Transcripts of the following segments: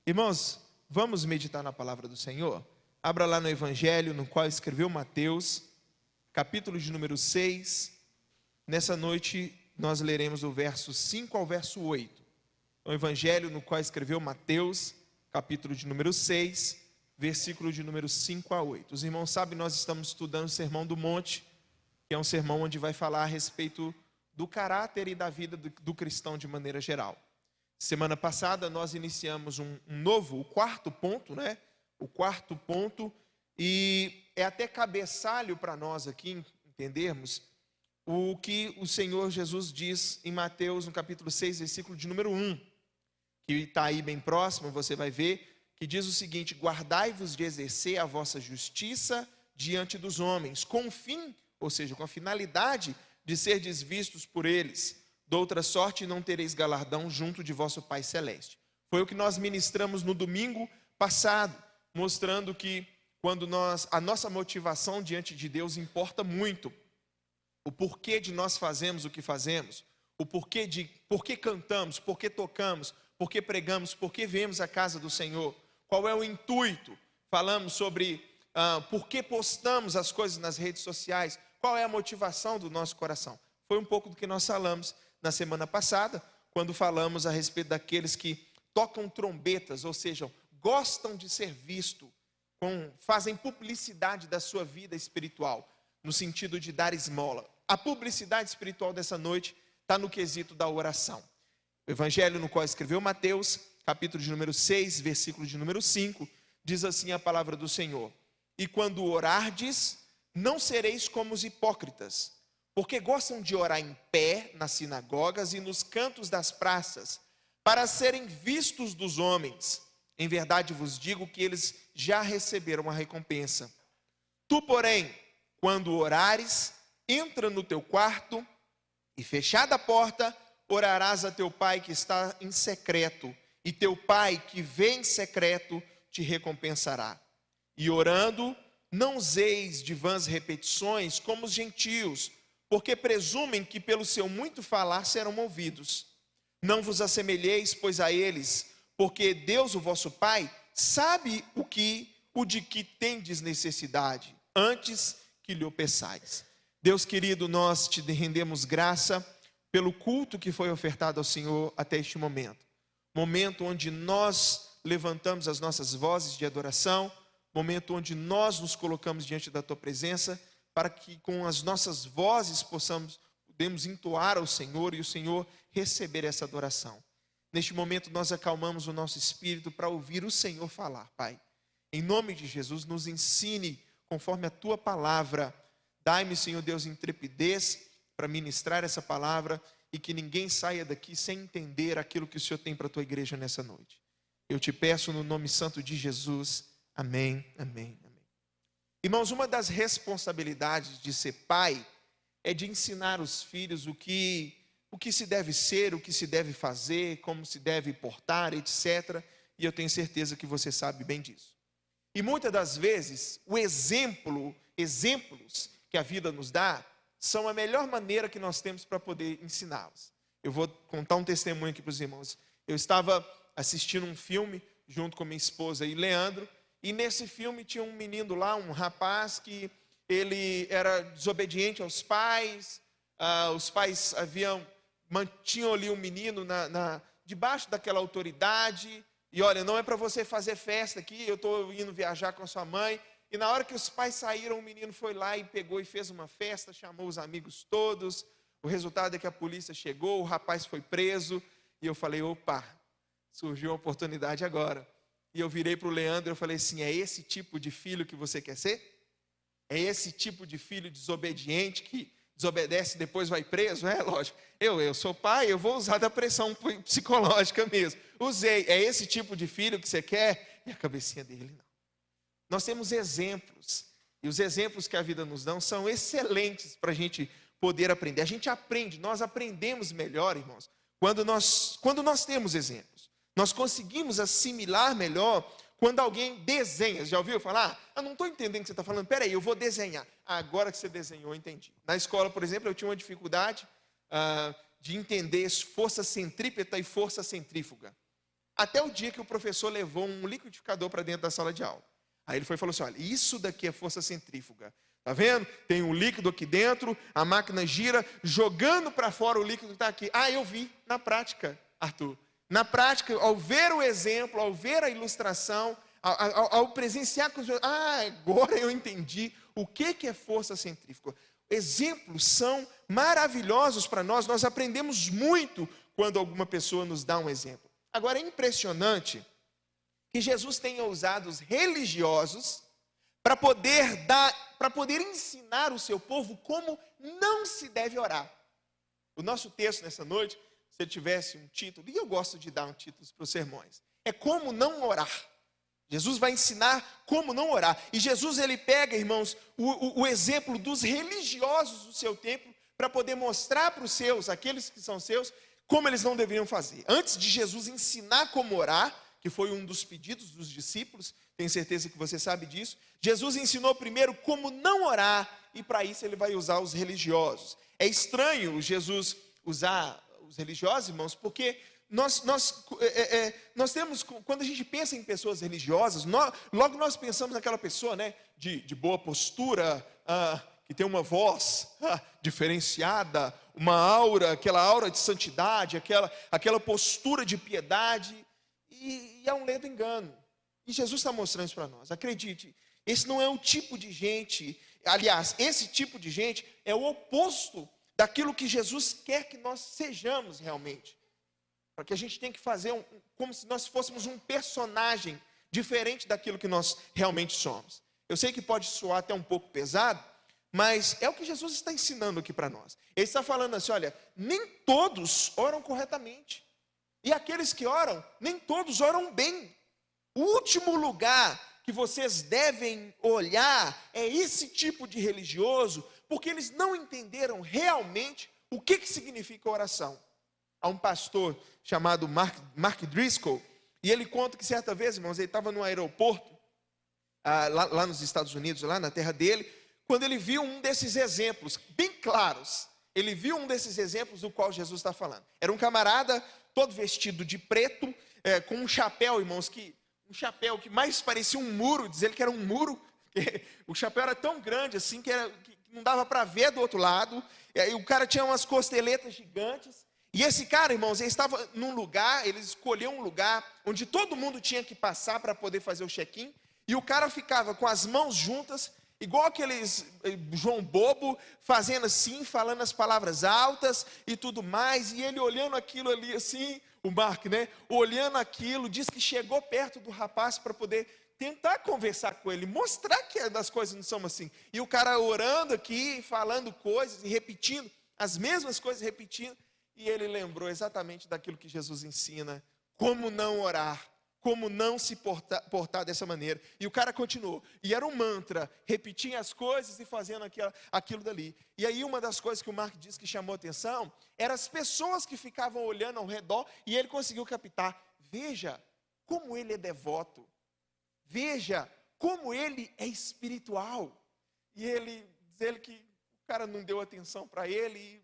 Irmãos, vamos meditar na palavra do Senhor? Abra lá no Evangelho, no qual escreveu Mateus, capítulo de número 6. Nessa noite, nós leremos o verso 5 ao verso 8. O Evangelho, no qual escreveu Mateus, capítulo de número 6, versículo de número 5 a 8. Os irmãos sabem, nós estamos estudando o Sermão do Monte, que é um sermão onde vai falar a respeito do caráter e da vida do cristão de maneira geral. Semana passada nós iniciamos o quarto ponto, né? O quarto ponto, e é até cabeçalho para nós aqui entendermos o que o Senhor Jesus diz em Mateus, no capítulo 6, versículo de número 1, que está aí bem próximo, você vai ver, que diz o seguinte: guardai-vos de exercer a vossa justiça diante dos homens, com o fim, ou seja, com a finalidade de serdes vistos por eles. De outra sorte não tereis galardão junto de vosso Pai Celeste. Foi o que nós ministramos no domingo passado, mostrando que quando a nossa motivação diante de Deus importa muito. O porquê de nós fazemos o que fazemos, o porquê cantamos, porquê tocamos, porquê pregamos, porquê viemos à casa do Senhor, qual é o intuito. Falamos sobre porquê postamos as coisas nas redes sociais, qual é a motivação do nosso coração. Foi um pouco do que nós falamos na semana passada, quando falamos a respeito daqueles que tocam trombetas, ou seja, gostam de ser visto, fazem publicidade da sua vida espiritual, no sentido de dar esmola. A publicidade espiritual dessa noite está no quesito da oração. O evangelho no qual escreveu Mateus, capítulo de número 6, versículo de número 5, diz assim a palavra do Senhor: e quando orardes, não sereis como os hipócritas, porque gostam de orar em pé nas sinagogas e nos cantos das praças, para serem vistos dos homens. Em verdade vos digo que eles já receberam a recompensa. Tu, porém, quando orares, entra no teu quarto e, fechada a porta, orarás a teu pai que está em secreto, e teu pai que vê em secreto te recompensará. E orando, não useis de vãs repetições como os gentios, porque presumem que pelo seu muito falar serão ouvidos. Não vos assemelheis, pois, a eles, porque Deus, o vosso Pai, sabe o de que tendes necessidade, antes que lhe o peçais. Deus querido, nós te rendemos graça pelo culto que foi ofertado ao Senhor até este momento. Momento onde nós levantamos as nossas vozes de adoração, momento onde nós nos colocamos diante da tua presença, para que com as nossas vozes podemos entoar ao Senhor e o Senhor receber essa adoração. Neste momento nós acalmamos o nosso espírito para ouvir o Senhor falar, Pai. Em nome de Jesus, nos ensine conforme a tua palavra. Dai-me, Senhor Deus, intrepidez para ministrar essa palavra e que ninguém saia daqui sem entender aquilo que o Senhor tem para a tua igreja nessa noite. Eu te peço no nome santo de Jesus. Amém, amém. Irmãos, uma das responsabilidades de ser pai é de ensinar os filhos o que se deve ser, o que se deve fazer, como se deve portar, etc. E eu tenho certeza que você sabe bem disso. E muitas das vezes, exemplos que a vida nos dá, são a melhor maneira que nós temos para poder ensiná-los. Eu vou contar um testemunho aqui para os irmãos. Eu estava assistindo um filme junto com minha esposa e Leandro, e nesse filme tinha um menino lá, um rapaz que ele era desobediente aos pais. Os pais mantinham ali o menino debaixo daquela autoridade. E olha, não é para você fazer festa aqui, eu estou indo viajar com a sua mãe. E na hora que os pais saíram, o menino foi lá e pegou e fez uma festa, chamou os amigos todos. O resultado é que a polícia chegou, o rapaz foi preso. E eu falei, opa, surgiu a oportunidade agora. E eu virei para o Leandro e eu falei assim: é esse tipo de filho que você quer ser? É esse tipo de filho desobediente que desobedece e depois vai preso? É lógico, eu sou pai, eu vou usar da pressão psicológica mesmo. Usei, é esse tipo de filho que você quer? E a cabecinha dele, não. Nós temos exemplos, e os exemplos que a vida nos dá são excelentes para a gente poder aprender. A gente aprende, nós aprendemos melhor, irmãos, quando nós temos exemplos. Nós conseguimos assimilar melhor quando alguém desenha. Já ouviu falar? Eu não estou entendendo o que você está falando. Peraí, eu vou desenhar. Agora que você desenhou, eu entendi. Na escola, por exemplo, eu tinha uma dificuldade de entender força centrípeta e força centrífuga. Até o dia que o professor levou um liquidificador para dentro da sala de aula. Aí ele foi e falou assim, olha, isso daqui é força centrífuga. Tá vendo? Tem um líquido aqui dentro, a máquina gira, jogando para fora o líquido que está aqui. Ah, eu vi na prática, Arthur. Na prática, ao ver o exemplo, ao ver a ilustração, ao presenciar com os meus... agora eu entendi o que é força centrífuga. Exemplos são maravilhosos para nós, nós aprendemos muito quando alguma pessoa nos dá um exemplo. Agora, é impressionante que Jesus tenha usado os religiosos para poder ensinar o seu povo como não se deve orar. O nosso texto nessa noite, se ele tivesse um título, e eu gosto de dar um título para os sermões, é como não orar. Jesus vai ensinar como não orar. E Jesus, ele pega, irmãos, o exemplo dos religiosos do seu tempo, para poder mostrar para os seus, aqueles que são seus, como eles não deveriam fazer. Antes de Jesus ensinar como orar, que foi um dos pedidos dos discípulos, tenho certeza que você sabe disso, Jesus ensinou primeiro como não orar, e para isso ele vai usar os religiosos. É estranho Jesus usar os religiosos, irmãos, porque nós temos, quando a gente pensa em pessoas religiosas, logo nós pensamos naquela pessoa, né, de boa postura, que tem uma voz diferenciada, uma aura, aquela aura de santidade, aquela postura de piedade, e é um ledo engano. E Jesus está mostrando isso para nós. Acredite, esse não é o tipo de gente, aliás, esse tipo de gente é o oposto daquilo que Jesus quer que nós sejamos realmente. Porque a gente tem que fazer como se nós fôssemos um personagem diferente daquilo que nós realmente somos. Eu sei que pode soar até um pouco pesado, mas é o que Jesus está ensinando aqui para nós. Ele está falando assim, olha, nem todos oram corretamente. E aqueles que oram, nem todos oram bem. O último lugar que vocês devem olhar é esse tipo de religioso, porque eles não entenderam realmente o que significa oração. Há um pastor chamado Mark Driscoll, e ele conta que certa vez, irmãos, ele estava no aeroporto, lá nos Estados Unidos, lá na terra dele, quando ele viu um desses exemplos, bem claros, ele viu um desses exemplos do qual Jesus está falando. Era um camarada todo vestido de preto, com um chapéu, irmãos, um chapéu que mais parecia um muro, diz ele que era um muro, o chapéu era tão grande assim, que não dava para ver do outro lado, e o cara tinha umas costeletas gigantes, e esse cara, irmãos, ele estava num lugar, ele escolheu um lugar onde todo mundo tinha que passar para poder fazer o check-in, e o cara ficava com as mãos juntas, igual aqueles João Bobo, fazendo assim, falando as palavras altas e tudo mais, e ele olhando aquilo ali assim, o Mark, né, olhando aquilo, diz que chegou perto do rapaz para poder tentar conversar com ele, mostrar que as coisas não são assim, e o cara orando aqui, falando coisas e repetindo, as mesmas coisas repetindo, e ele lembrou exatamente daquilo que Jesus ensina, como não orar, como não se portar dessa maneira. E o cara continuou, e era um mantra, repetia as coisas e fazendo aquilo dali. E aí uma das coisas que o Mark disse que chamou atenção, eram as pessoas que ficavam olhando ao redor, e ele conseguiu captar, veja como ele é devoto, veja como ele é espiritual. E ele diz que o cara não deu atenção para ele,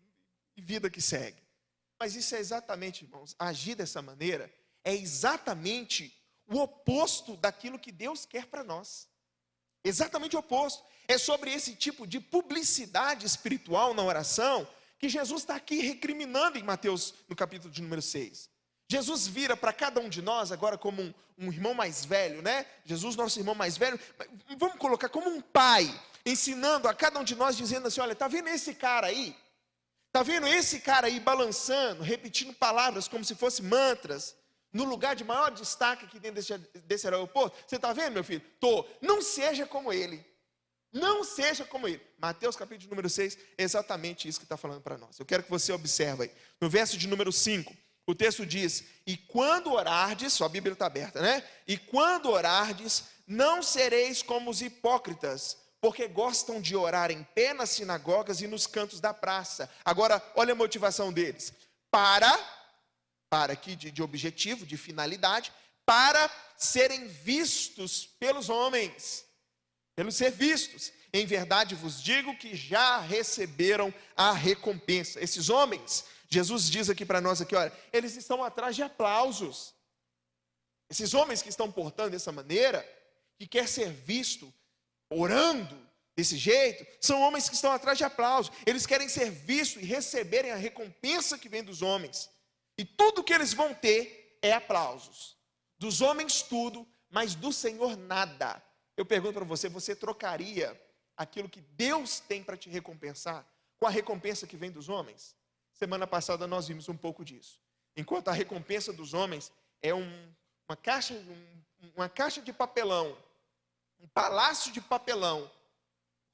e vida que segue. Mas isso é exatamente, irmãos, agir dessa maneira é exatamente o oposto daquilo que Deus quer para nós. Exatamente o oposto. É sobre esse tipo de publicidade espiritual na oração que Jesus está aqui recriminando em Mateus, no capítulo de número 6. Jesus vira para cada um de nós agora como um irmão mais velho, né? Jesus, nosso irmão mais velho, vamos colocar como um pai, ensinando a cada um de nós, dizendo assim, olha, está vendo esse cara aí? Está vendo esse cara aí balançando, repetindo palavras como se fossem mantras, no lugar de maior destaque aqui dentro desse aeroporto? Você está vendo, meu filho? Estou. Não seja como ele. Não seja como ele. Mateus capítulo número 6, é exatamente isso que está falando para nós. Eu quero que você observe aí. No verso de número 5, o texto diz, e quando orardes, sua Bíblia está aberta, né? E quando orardes, não sereis como os hipócritas, porque gostam de orar em pé nas sinagogas e nos cantos da praça. Agora, olha a motivação deles. Para aqui de objetivo, de finalidade, para serem vistos pelos homens, pelos ser vistos. Em verdade vos digo que já receberam a recompensa. Esses homens, Jesus diz aqui para nós, aqui, olha, eles estão atrás de aplausos. Esses homens que estão portando dessa maneira, que quer ser visto orando desse jeito, são homens que estão atrás de aplauso. Eles querem ser vistos e receberem a recompensa que vem dos homens. E tudo que eles vão ter é aplausos. Dos homens tudo, mas do Senhor nada. Eu pergunto para você, você trocaria aquilo que Deus tem para te recompensar com a recompensa que vem dos homens? Semana passada nós vimos um pouco disso. Enquanto a recompensa dos homens é uma caixa de papelão, um palácio de papelão,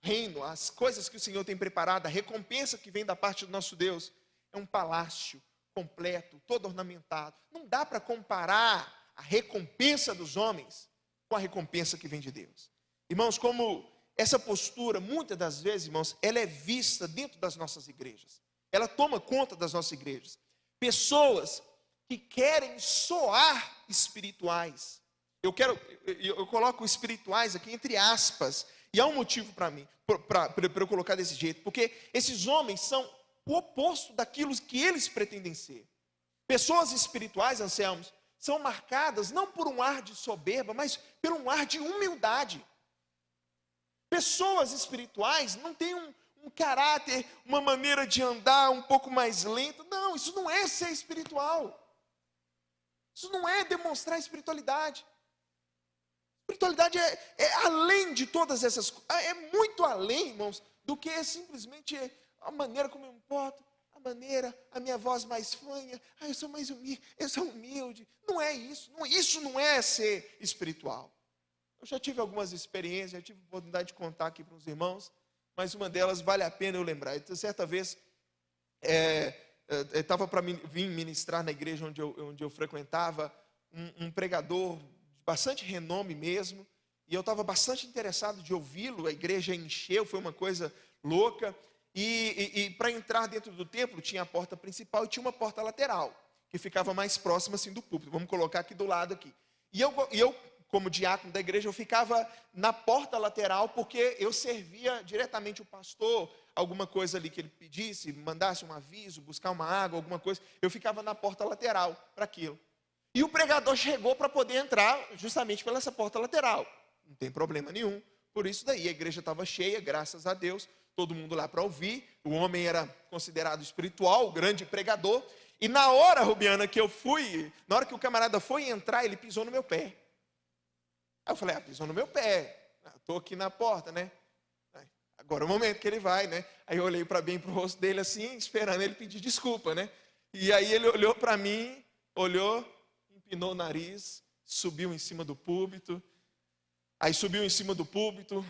reino, as coisas que o Senhor tem preparado, a recompensa que vem da parte do nosso Deus, é um palácio completo, todo ornamentado. Não dá para comparar a recompensa dos homens com a recompensa que vem de Deus. Irmãos, como essa postura, muitas das vezes, irmãos, ela é vista dentro das nossas igrejas. Ela toma conta das nossas igrejas. Pessoas que querem soar espirituais. Eu coloco espirituais aqui entre aspas, e há um motivo para mim, para eu colocar desse jeito, porque esses homens são o oposto daquilo que eles pretendem ser. Pessoas espirituais, Anselmos, são marcadas não por um ar de soberba, mas por um ar de humildade. Pessoas espirituais não têm um caráter, uma maneira de andar um pouco mais lenta. Não, isso não é ser espiritual. Isso não é demonstrar espiritualidade. Espiritualidade é além de todas essas coisas. É muito além, irmãos, do que simplesmente a maneira como eu me porto, a minha voz mais fanha, eu sou mais humilde, eu sou humilde. Não é isso. Isso não é ser espiritual. Eu já tive algumas experiências, já tive a oportunidade de contar aqui para os irmãos, mas uma delas vale a pena eu lembrar. Então, certa vez, estava para vir ministrar na igreja onde eu frequentava, um pregador de bastante renome mesmo, e eu estava bastante interessado de ouvi-lo. A igreja encheu, foi uma coisa louca, e para entrar dentro do templo tinha a porta principal e tinha uma porta lateral, que ficava mais próxima assim do púlpito. Vamos colocar aqui do lado aqui. E eu como diácono da igreja, eu ficava na porta lateral, porque eu servia diretamente o pastor, alguma coisa ali que ele pedisse, mandasse um aviso, buscar uma água, alguma coisa, eu ficava na porta lateral para aquilo. E o pregador chegou para poder entrar justamente pela essa porta lateral. Não tem problema nenhum. Por isso daí, a igreja estava cheia, graças a Deus, todo mundo lá para ouvir. O homem era considerado espiritual, o grande pregador. E na hora, Rubiana, na hora que o camarada foi entrar, ele pisou no meu pé. Aí eu falei, pisou no meu pé, estou aqui na porta, né? Agora é o momento que ele vai, né? Aí eu olhei para o rosto dele assim, esperando ele pedir desculpa, né? E aí ele olhou para mim, empinou o nariz, subiu em cima do púlpito. Aí subiu em cima do púlpito,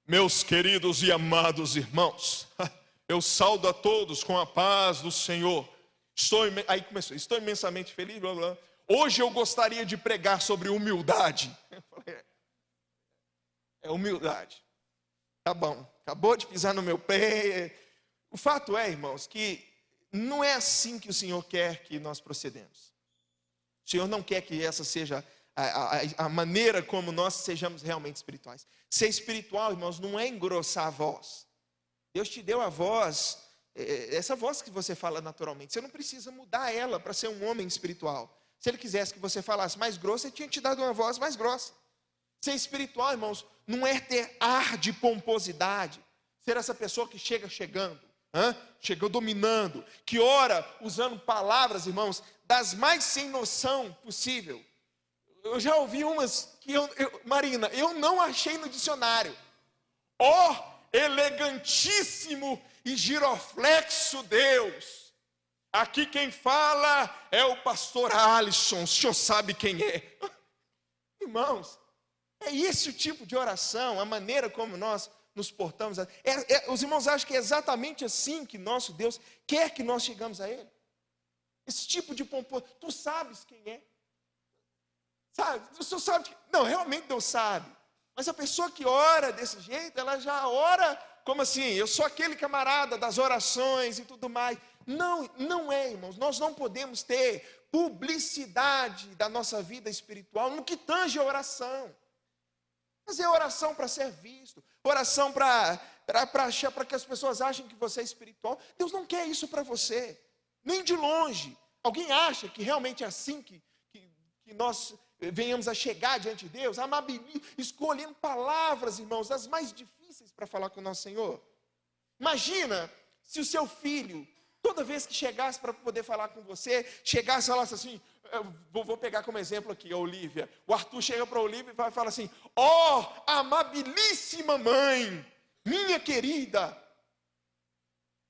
meus queridos e amados irmãos, eu saúdo a todos com a paz do Senhor. Aí começou, estou imensamente feliz, blá, blá. Hoje eu gostaria de pregar sobre humildade. Eu falei, humildade. Tá bom, acabou de pisar no meu pé. O fato é, irmãos, que não é assim que o Senhor quer que nós procedemos. O Senhor não quer que essa seja a maneira como nós sejamos realmente espirituais. Ser espiritual, irmãos, não é engrossar a voz. Deus te deu a voz, essa voz que você fala naturalmente. Você não precisa mudar ela para ser um homem espiritual. Se ele quisesse que você falasse mais grosso, ele tinha te dado uma voz mais grossa. Ser espiritual, irmãos, não é ter ar de pomposidade. Ser essa pessoa que chegando, chega dominando, que ora usando palavras, irmãos, das mais sem noção possível. Eu já ouvi umas que Marina, eu não achei no dicionário. Elegantíssimo e giroflexo Deus. Aqui quem fala é o pastor Alisson, o senhor sabe quem é. Irmãos, é esse o tipo de oração, a maneira como nós nos portamos. Os irmãos acham que é exatamente assim que nosso Deus quer que nós chegamos a Ele. Esse tipo de pomposo, tu sabes quem é. Sabe, o senhor sabe que... Não, realmente Deus sabe. Mas a pessoa que ora desse jeito, ela já ora como assim, eu sou aquele camarada das orações e tudo mais. Não é, irmãos. Nós não podemos ter publicidade da nossa vida espiritual no que tange a oração. Fazer oração para ser visto, oração para que as pessoas achem que você é espiritual. Deus não quer isso para você, nem de longe. Alguém acha que realmente é assim que nós venhamos a chegar diante de Deus, escolhendo palavras, irmãos, das mais difíceis para falar com o nosso Senhor. Imagina se o seu filho, toda vez que chegasse para poder falar com você, chegasse e falasse assim, vou pegar como exemplo aqui a Olívia. O Arthur chega para a Olívia e vai falar assim, amabilíssima mãe, minha querida,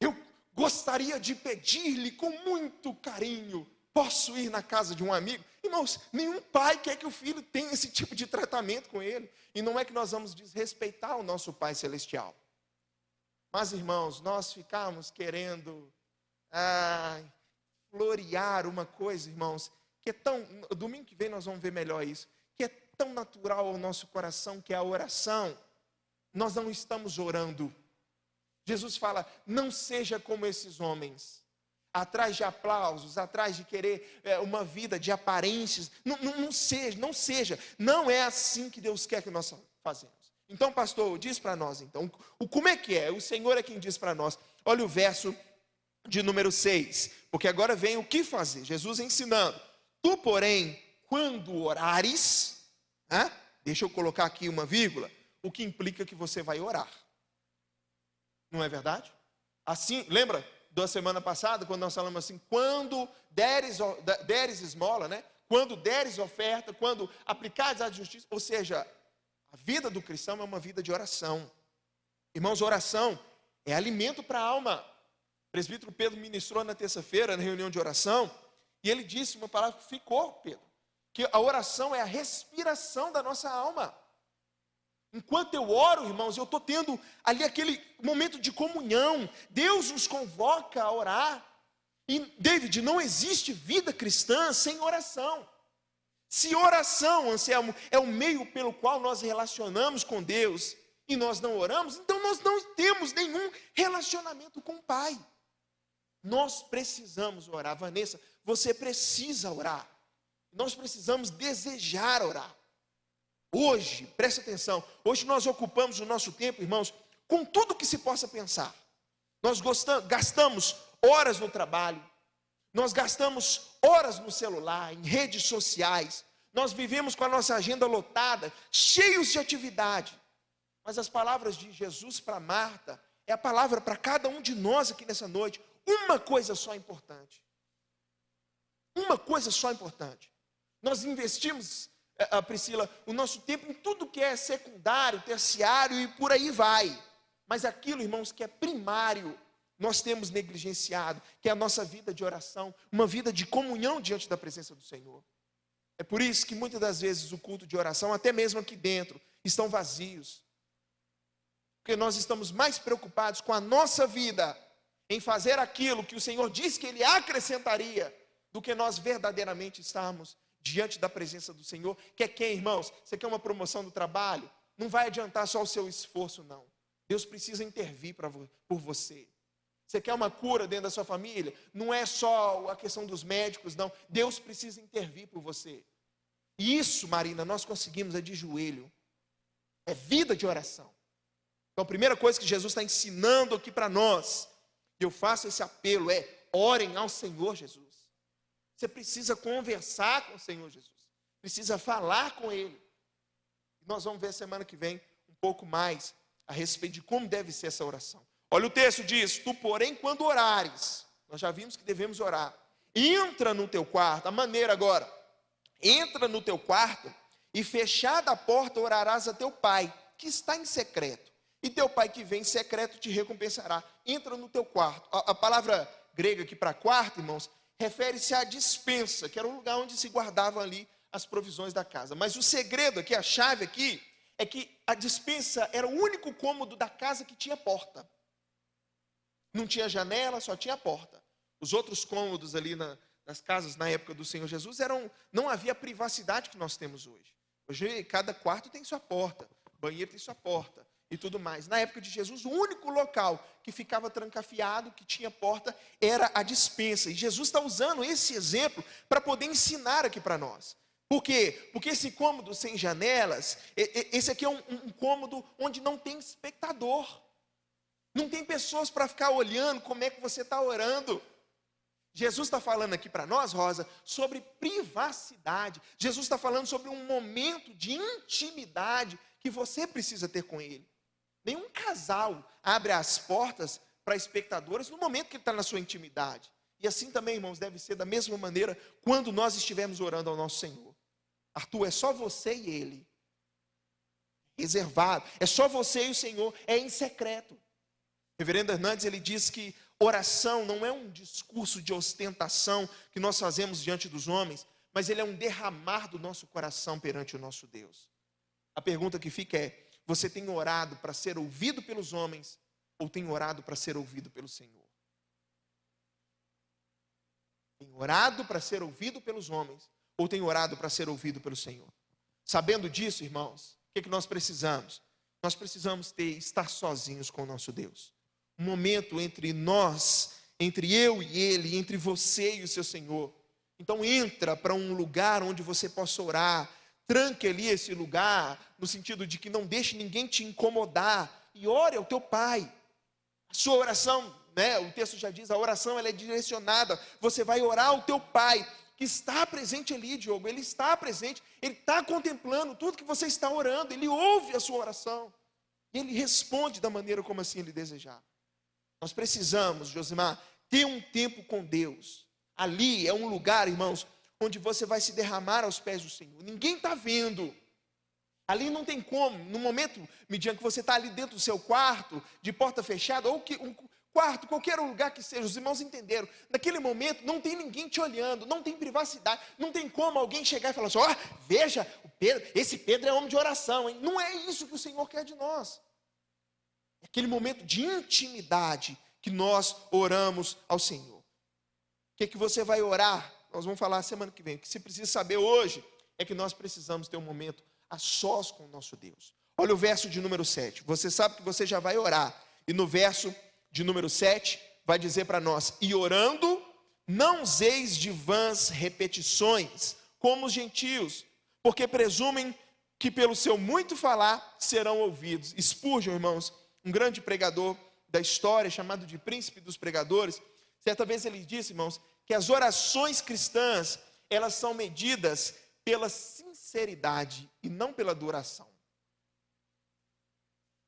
eu gostaria de pedir-lhe com muito carinho, posso ir na casa de um amigo? Irmãos, nenhum pai quer que o filho tenha esse tipo de tratamento com ele. E não é que nós vamos desrespeitar o nosso Pai Celestial. Mas, irmãos, nós ficamos querendo florear uma coisa, irmãos, que é tão... Domingo que vem nós vamos ver melhor isso. Que é tão natural ao nosso coração, que é a oração. Nós não estamos orando. Jesus fala, não seja como esses homens, atrás de aplausos, atrás de querer uma vida de aparências. Não seja. Não é assim que Deus quer que nós façamos. Então, pastor, diz para nós, então, como é que é? O Senhor é quem diz para nós. Olha o verso de número 6, porque agora vem o que fazer. Jesus ensinando. Tu, porém, quando orares, deixa eu colocar aqui uma vírgula, o que implica que você vai orar. Não é verdade? Assim, lembra da semana passada, quando nós falamos assim, quando deres esmola, né? Quando deres oferta, quando aplicares a justiça, ou seja, a vida do cristão é uma vida de oração. Irmãos, oração é alimento para a alma. O presbítero Pedro ministrou na terça-feira, na reunião de oração, e ele disse uma palavra que ficou, Pedro, que a oração é a respiração da nossa alma. Enquanto eu oro, irmãos, eu estou tendo ali aquele momento de comunhão. Deus nos convoca a orar. E, David, não existe vida cristã sem oração. Se oração, Anselmo, é o meio pelo qual nós relacionamos com Deus e nós não oramos, então nós não temos nenhum relacionamento com o Pai. Nós precisamos orar. Vanessa, você precisa orar. Nós precisamos desejar orar. Hoje, preste atenção, hoje nós ocupamos o nosso tempo, irmãos, com tudo que se possa pensar. Nós gastamos horas no trabalho, nós gastamos horas no celular, em redes sociais, nós vivemos com a nossa agenda lotada, cheios de atividade. Mas as palavras de Jesus para Marta, é a palavra para cada um de nós aqui nessa noite, uma coisa só importante. Uma coisa só importante. Nós investimos, Priscila, o nosso tempo em tudo que é secundário, terciário e por aí vai. Mas aquilo, irmãos, que é primário, nós temos negligenciado, que é a nossa vida de oração, uma vida de comunhão diante da presença do Senhor. É por isso que muitas das vezes o culto de oração, até mesmo aqui dentro, estão vazios. Porque nós estamos mais preocupados com a nossa vida, em fazer aquilo que o Senhor disse que Ele acrescentaria, do que nós verdadeiramente estarmos diante da presença do Senhor. Quer quem, irmãos? Você quer uma promoção do trabalho? Não vai adiantar só o seu esforço, não. Deus precisa intervir por você. Você quer uma cura dentro da sua família? Não é só a questão dos médicos, não. Deus precisa intervir por você. E isso, Marina, nós conseguimos de joelho. É vida de oração. Então a primeira coisa que Jesus está ensinando aqui para nós, e eu faço esse apelo, é orem ao Senhor Jesus. Você precisa conversar com o Senhor Jesus. Precisa falar com Ele. E nós vamos ver semana que vem um pouco mais a respeito de como deve ser essa oração. Olha o texto diz, tu porém quando orares, nós já vimos que devemos orar, entra no teu quarto, a maneira agora, entra no teu quarto e fechada a porta orarás a teu pai, que está em secreto. E teu pai que vem em secreto te recompensará. Entra no teu quarto. A palavra grega aqui para quarto, irmãos, refere-se à despensa, que era um lugar onde se guardavam ali as provisões da casa. Mas o segredo aqui, a chave aqui, é que a despensa era o único cômodo da casa que tinha porta. Não tinha janela, só tinha porta. Os outros cômodos ali nas casas na época do Senhor Jesus não havia a privacidade que nós temos hoje. Hoje cada quarto tem sua porta, banheiro tem sua porta e tudo mais. Na época de Jesus, o único local que ficava trancafiado, que tinha porta, era a despensa. E Jesus está usando esse exemplo para poder ensinar aqui para nós. Por quê? Porque esse cômodo sem janelas, esse aqui é um cômodo onde não tem espectador. Não tem pessoas para ficar olhando como é que você está orando. Jesus está falando aqui para nós, Rosa, sobre privacidade. Jesus está falando sobre um momento de intimidade que você precisa ter com Ele. Nenhum casal abre as portas para espectadores no momento que ele está na sua intimidade. E assim também, irmãos, deve ser da mesma maneira quando nós estivermos orando ao nosso Senhor. Arthur, é só você e Ele. Reservado. É só você e o Senhor. É em secreto. Reverendo Hernandes, ele diz que oração não é um discurso de ostentação que nós fazemos diante dos homens, mas ele é um derramar do nosso coração perante o nosso Deus. A pergunta que fica é: você tem orado para ser ouvido pelos homens ou tem orado para ser ouvido pelo Senhor? Tem orado para ser ouvido pelos homens ou tem orado para ser ouvido pelo Senhor? Sabendo disso, irmãos, o que nós precisamos? Nós precisamos estar sozinhos com o nosso Deus. Um momento entre nós, entre eu e Ele, entre você e o seu Senhor. Então entra para um lugar onde você possa orar. Tranque ali esse lugar, no sentido de que não deixe ninguém te incomodar. E ore ao teu Pai. A sua oração, o texto já diz, a oração ela é direcionada. Você vai orar ao teu Pai, que está presente ali, Diogo. Ele está presente, Ele está contemplando tudo que você está orando. Ele ouve a sua oração. E Ele responde da maneira como assim Ele desejar. Nós precisamos, Josimar, ter um tempo com Deus. Ali é um lugar, irmãos, onde você vai se derramar aos pés do Senhor. Ninguém está vendo. Ali não tem como, no momento, mediante que você está ali dentro do seu quarto, de porta fechada, ou que um quarto, qualquer lugar que seja, os irmãos entenderam. Naquele momento não tem ninguém te olhando, não tem privacidade, não tem como alguém chegar e falar assim: veja, esse Pedro é homem de oração, hein? Não é isso que o Senhor quer de nós. É aquele momento de intimidade que nós oramos ao Senhor. O que você vai orar? Nós vamos falar semana que vem. O que você precisa saber hoje é que nós precisamos ter um momento a sós com o nosso Deus. Olha o verso de número 7. Você sabe que você já vai orar. E no verso de número 7 vai dizer para nós: e orando, não useis de vãs repetições, como os gentios, porque presumem que pelo seu muito falar serão ouvidos. Spurgeon, irmãos, um grande pregador da história, chamado de príncipe dos pregadores, certa vez ele disse, irmãos, que as orações cristãs, elas são medidas pela sinceridade e não pela duração.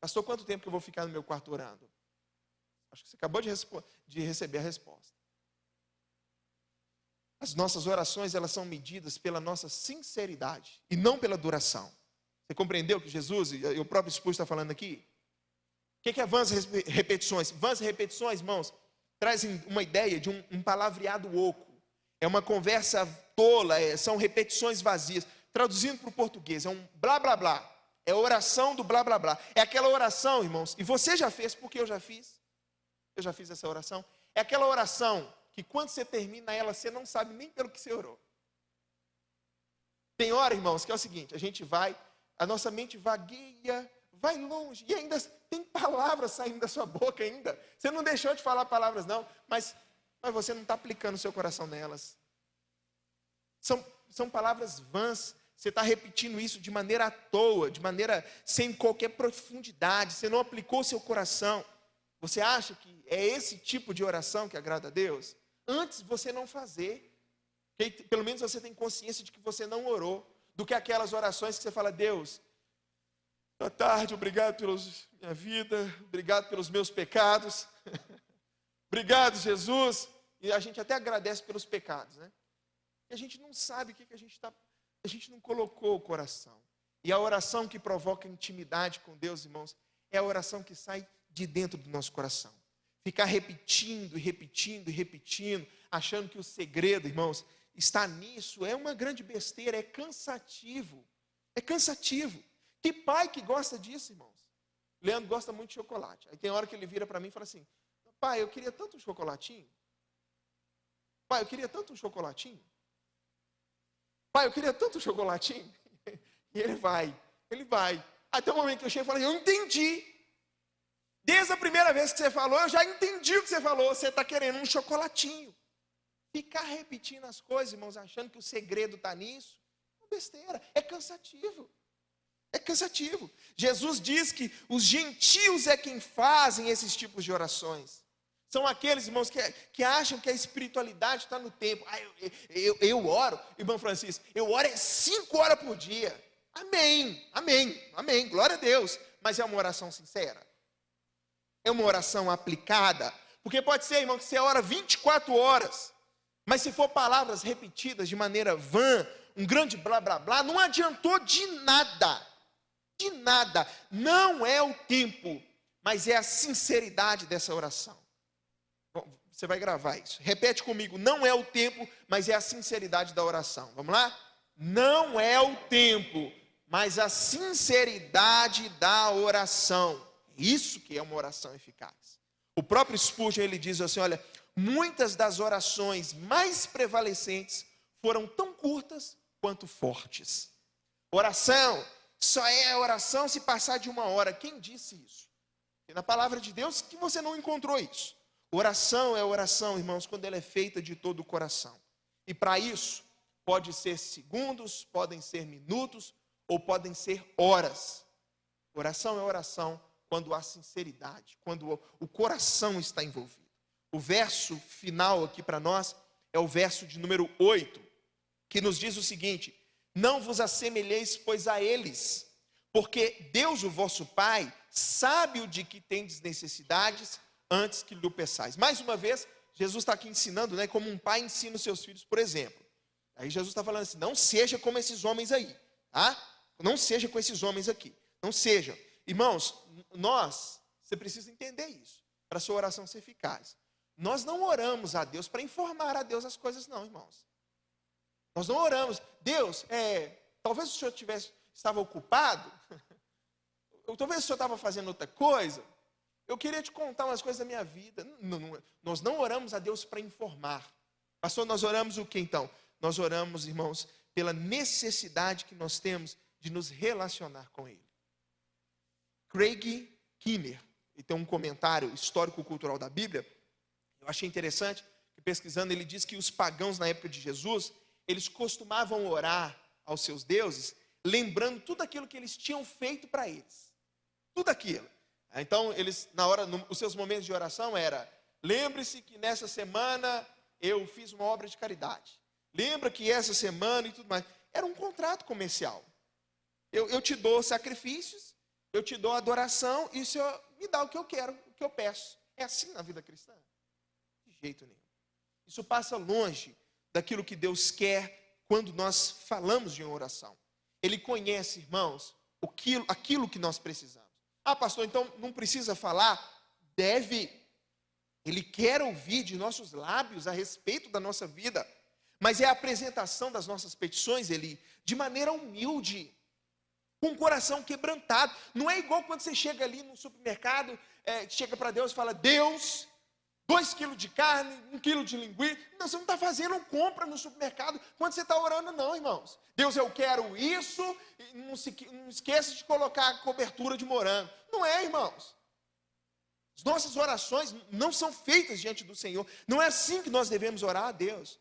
Pastor, quanto tempo que eu vou ficar no meu quarto orando? Acho que você acabou de receber a resposta. As nossas orações, elas são medidas pela nossa sinceridade e não pela duração. Você compreendeu que Jesus, e o próprio Spurgeon está falando aqui? O que é vãs repetições? Vãs repetições, irmãos, trazem uma ideia de um palavreado oco. É uma conversa tola, são repetições vazias. Traduzindo para o português, é um blá blá blá. É a oração do blá blá blá. É aquela oração, irmãos, e você já fez, porque eu já fiz. Eu já fiz essa oração. É aquela oração que quando você termina ela, você não sabe nem pelo que você orou. Tem hora, irmãos, que é o seguinte: a nossa mente vagueia, vai longe, e ainda tem palavras saindo da sua boca ainda. Você não deixou de falar palavras não, mas você não está aplicando o seu coração nelas. São palavras vãs. Você está repetindo isso de maneira à toa, de maneira sem qualquer profundidade. Você não aplicou o seu coração. Você acha que é esse tipo de oração que agrada a Deus? Antes você não fazer, que pelo menos você tem consciência de que você não orou, do que aquelas orações que você fala: Deus, boa tarde, obrigado pela minha vida, obrigado pelos meus pecados, obrigado, Jesus. E a gente até agradece pelos pecados, né? E a gente não sabe o que a gente não colocou o coração. E a oração que provoca intimidade com Deus, irmãos, é a oração que sai de dentro do nosso coração. Ficar repetindo e repetindo e repetindo, achando que o segredo, irmãos, está nisso, é uma grande besteira, é cansativo. É cansativo. Que pai que gosta disso, irmãos? Leandro gosta muito de chocolate. Aí tem hora que ele vira para mim e fala assim: pai, eu queria tanto um chocolatinho. Pai, eu queria tanto um chocolatinho. Pai, eu queria tanto um chocolatinho. E ele vai. Até o momento que eu chego e falo: eu entendi. Desde a primeira vez que você falou, eu já entendi o que você falou. Você está querendo um chocolatinho. Ficar repetindo as coisas, irmãos, achando que o segredo está nisso, é uma besteira. É cansativo. É cansativo. Jesus diz que os gentios é quem fazem esses tipos de orações. São aqueles, irmãos, que acham que a espiritualidade está no tempo. Eu oro, irmão Francisco, eu oro 5 horas por dia. Amém, amém, amém, glória a Deus. Mas é uma oração sincera? É uma oração aplicada? Porque pode ser, irmão, que você ora 24 horas, mas se for palavras repetidas de maneira vã, um grande blá blá blá, não adiantou de nada. De nada. Não é o tempo, mas é a sinceridade dessa oração. Bom, você vai gravar isso. Repete comigo. Não é o tempo, mas é a sinceridade da oração. Vamos lá? Não é o tempo, mas a sinceridade da oração. Isso que é uma oração eficaz. O próprio Spurgeon, ele diz assim, olha, muitas das orações mais prevalecentes foram tão curtas quanto fortes. Oração só é oração se passar de 1 hora. Quem disse isso? E na palavra de Deus que você não encontrou isso. Oração é oração, irmãos, quando ela é feita de todo o coração. E para isso, pode ser segundos, podem ser minutos, ou podem ser horas. Oração é oração quando há sinceridade, quando o coração está envolvido. O verso final aqui para nós é o verso de número 8, que nos diz o seguinte: não vos assemelheis, pois, a eles, porque Deus, o vosso Pai, sabe o de que tendes necessidades, antes que lhe peçais. Mais uma vez, Jesus está aqui ensinando, né, como um pai ensina os seus filhos, por exemplo. Aí Jesus está falando assim, não seja como esses homens aí, tá? Não seja com esses homens aqui, não seja. Irmãos, você precisa entender isso, para a sua oração ser eficaz. Nós não oramos a Deus para informar a Deus as coisas, não, irmãos. Nós não oramos, Deus, talvez o senhor estava ocupado, ou talvez o senhor estava fazendo outra coisa, eu queria te contar umas coisas da minha vida. Nós não oramos a Deus para informar. Pastor, nós oramos o que então? Nós oramos, irmãos, pela necessidade que nós temos de nos relacionar com Ele. Craig Kinner, ele tem um comentário histórico-cultural da Bíblia, eu achei interessante, que pesquisando ele diz que os pagãos na época de Jesus, eles costumavam orar aos seus deuses, lembrando tudo aquilo que eles tinham feito para eles. Tudo aquilo. Então, eles, os seus momentos de oração era, lembre-se que nessa semana eu fiz uma obra de caridade. Lembra que essa semana e tudo mais. Era um contrato comercial. Eu te dou sacrifícios, eu te dou adoração, e o Senhor me dá o que eu quero, o que eu peço. É assim na vida cristã? De jeito nenhum. Isso passa longe daquilo que Deus quer quando nós falamos de uma oração. Ele conhece, irmãos, aquilo que nós precisamos. Ah, pastor, então não precisa falar? Deve. Ele quer ouvir de nossos lábios a respeito da nossa vida. Mas é a apresentação das nossas petições, de maneira humilde, com o coração quebrantado. Não é igual quando você chega ali no supermercado, chega para Deus e fala, Deus, 2 quilos de carne, 1 quilo de linguiça. Não, você não está fazendo compra no supermercado quando você está orando, não, irmãos. Deus, eu quero isso, e não esqueça de colocar a cobertura de morango. Não é, irmãos. As nossas orações não são feitas diante do Senhor. Não é assim que nós devemos orar a Deus.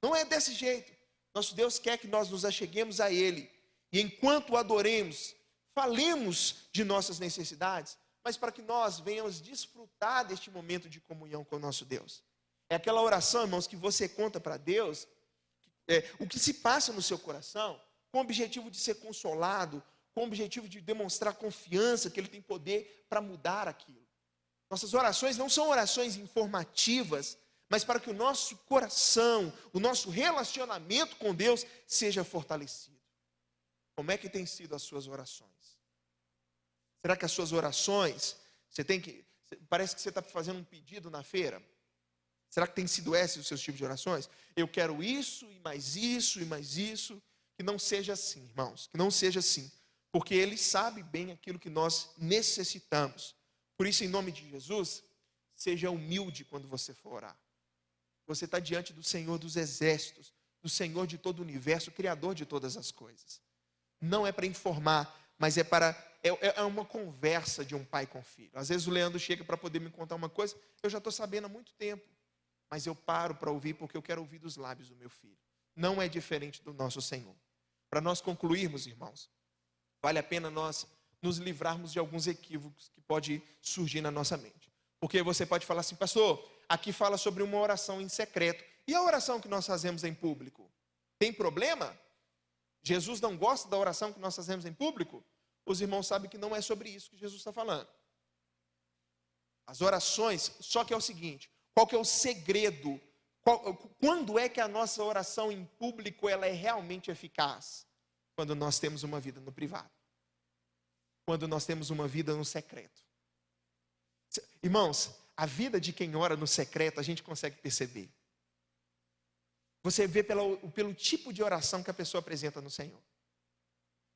Não é desse jeito. Nosso Deus quer que nós nos acheguemos a Ele. E enquanto o adoremos, falemos de nossas necessidades, mas para que nós venhamos desfrutar deste momento de comunhão com o nosso Deus. É aquela oração, irmãos, que você conta para Deus, o que se passa no seu coração, com o objetivo de ser consolado, com o objetivo de demonstrar confiança que Ele tem poder para mudar aquilo. Nossas orações não são orações informativas, mas para que o nosso coração, o nosso relacionamento com Deus seja fortalecido. Como é que tem sido as suas orações? Será que as suas orações, parece que você está fazendo um pedido na feira? Será que tem sido esses os seus tipos de orações? Eu quero isso, e mais isso, e mais isso. Que não seja assim, irmãos, que não seja assim. Porque Ele sabe bem aquilo que nós necessitamos. Por isso, em nome de Jesus, seja humilde quando você for orar. Você está diante do Senhor dos exércitos, do Senhor de todo o universo, Criador de todas as coisas. Não é para informar, mas é uma conversa de um pai com filho. Às vezes o Leandro chega para poder me contar uma coisa, eu já estou sabendo há muito tempo, mas eu paro para ouvir porque eu quero ouvir dos lábios do meu filho. Não é diferente do nosso Senhor. Para nós concluirmos, irmãos, vale a pena nós nos livrarmos de alguns equívocos que podem surgir na nossa mente. Porque você pode falar assim, pastor, aqui fala sobre uma oração em secreto. E a oração que nós fazemos em público? Tem problema? Jesus não gosta da oração que nós fazemos em público? Os irmãos sabem que não é sobre isso que Jesus está falando. As orações, só que é o seguinte, qual que é o segredo? Quando é que a nossa oração em público ela é realmente eficaz? Quando nós temos uma vida no privado. Quando nós temos uma vida no secreto. Irmãos, a vida de quem ora no secreto a gente consegue perceber. Você vê pelo tipo de oração que a pessoa apresenta no Senhor.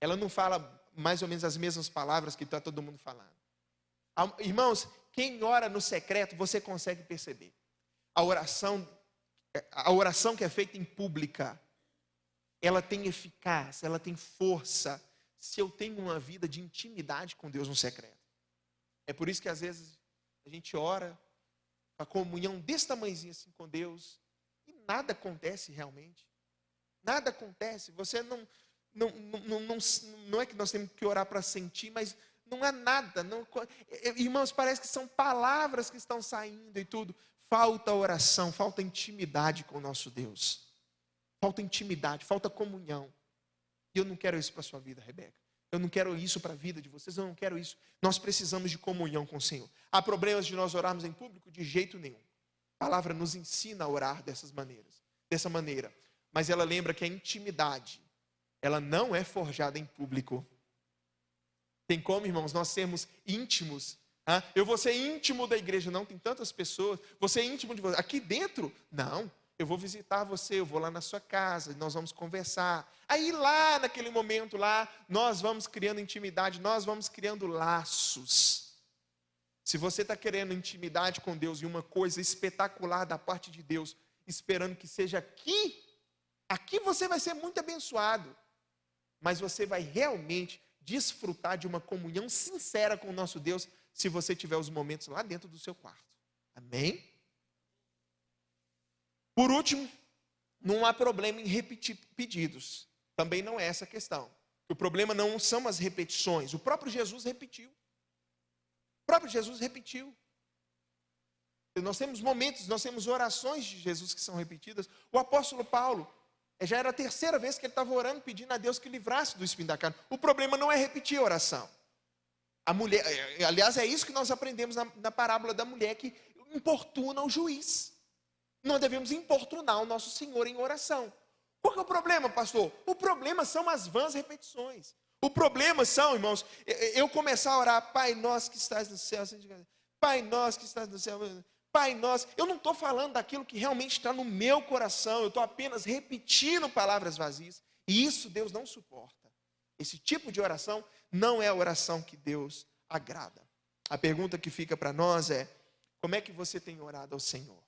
Ela não fala mais ou menos as mesmas palavras que está todo mundo falando. Irmãos, quem ora no secreto, você consegue perceber. A oração que é feita em pública, ela tem eficácia, ela tem força, se eu tenho uma vida de intimidade com Deus no secreto. É por isso que às vezes a gente ora, a comunhão desse tamanhozinho assim com Deus, e nada acontece realmente. Nada acontece. Você não é que nós temos que orar para sentir, mas não é nada. Irmãos, parece que são palavras que estão saindo e tudo. Falta oração, falta intimidade com o nosso Deus. Falta intimidade, falta comunhão. E eu não quero isso para a sua vida, Rebeca. Eu não quero isso para a vida de vocês, eu não quero isso. Nós precisamos de comunhão com o Senhor. Há problemas de nós orarmos em público? De jeito nenhum. A palavra nos ensina a orar dessa maneira. Mas ela lembra que a intimidade, ela não é forjada em público. Tem como, irmãos, nós sermos íntimos? Eu vou ser íntimo da igreja. Não, tem tantas pessoas. Você é íntimo de você. Aqui dentro, não. Eu vou visitar você, eu vou lá na sua casa, nós vamos conversar. Aí lá, naquele momento lá, nós vamos criando intimidade, nós vamos criando laços. Se você está querendo intimidade com Deus e uma coisa espetacular da parte de Deus, esperando que seja aqui você vai ser muito abençoado. Mas você vai realmente desfrutar de uma comunhão sincera com o nosso Deus, se você tiver os momentos lá dentro do seu quarto. Amém? Por último, não há problema em repetir pedidos. Também não é essa a questão. O problema não são as repetições. O próprio Jesus repetiu. O próprio Jesus repetiu. Nós temos momentos, nós temos orações de Jesus que são repetidas. O apóstolo Paulo, já era a terceira vez que ele estava orando, pedindo a Deus que livrasse do espinho da carne. O problema não é repetir a oração. A mulher, aliás, é isso que nós aprendemos na parábola da mulher que importuna o juiz. Nós devemos importunar o nosso Senhor em oração. Qual que é o problema, pastor? O problema são as vãs repetições. O problema são, irmãos, eu começar a orar, Pai nosso que estás no céu, Pai nosso que estás no céu, Pai nosso. Eu não estou falando daquilo que realmente está no meu coração, eu estou apenas repetindo palavras vazias. E isso Deus não suporta. Esse tipo de oração não é a oração que Deus agrada. A pergunta que fica para nós é, como é que você tem orado ao Senhor?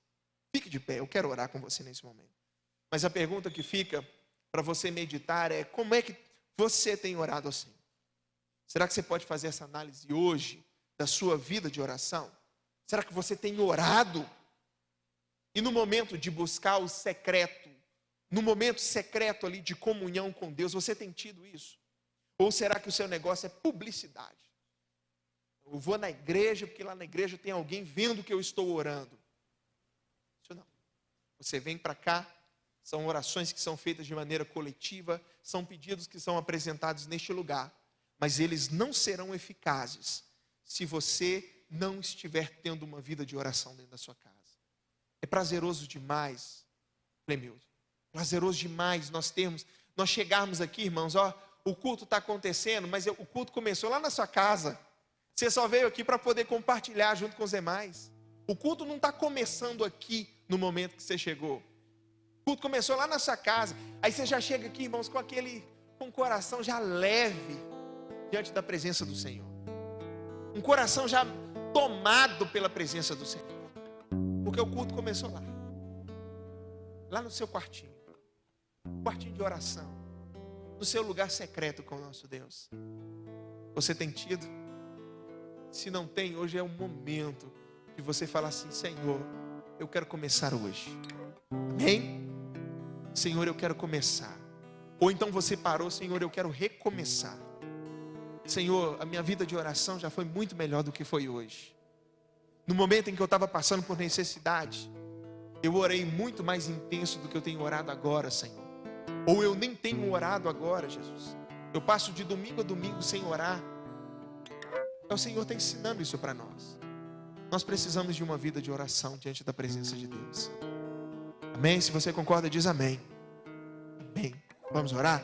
Fique de pé, eu quero orar com você nesse momento. Mas a pergunta que fica para você meditar é, como é que você tem orado ao Senhor? Será que você pode fazer essa análise hoje da sua vida de oração? Será que você tem orado? E no momento de buscar o secreto, no momento secreto ali de comunhão com Deus, você tem tido isso? Ou será que o seu negócio é publicidade? Eu vou na igreja porque lá na igreja tem alguém vendo que eu estou orando. Isso não. Você vem para cá, são orações que são feitas de maneira coletiva, são pedidos que são apresentados neste lugar, mas eles não serão eficazes se você não estiver tendo uma vida de oração dentro da sua casa. É prazeroso demais, Clemildo, prazeroso demais nós chegarmos aqui, irmãos, o culto está acontecendo, mas o culto começou lá na sua casa. Você só veio aqui para poder compartilhar junto com os demais. O culto não está começando aqui no momento que você chegou. O culto começou lá na sua casa. Aí você já chega aqui, irmãos, com o coração já leve diante da presença do Senhor. Um coração já tomado pela presença do Senhor. Porque o culto começou lá. Lá no seu quartinho. Quartinho de oração. No seu lugar secreto com o nosso Deus. Você tem tido? Se não tem, hoje é o momento de você falar assim, Senhor, eu quero começar hoje. Amém? Senhor, eu quero começar. Ou então você parou, Senhor, eu quero recomeçar. Senhor, a minha vida de oração já foi muito melhor do que foi hoje. No momento em que eu estava passando por necessidade, eu orei muito mais intenso do que eu tenho orado agora, Senhor. Ou eu nem tenho orado agora, Jesus. Eu passo de domingo a domingo sem orar. O Senhor está ensinando isso para nós. Nós precisamos de uma vida de oração diante da presença de Deus. Amém? Se você concorda, diz amém. Amém. Vamos orar?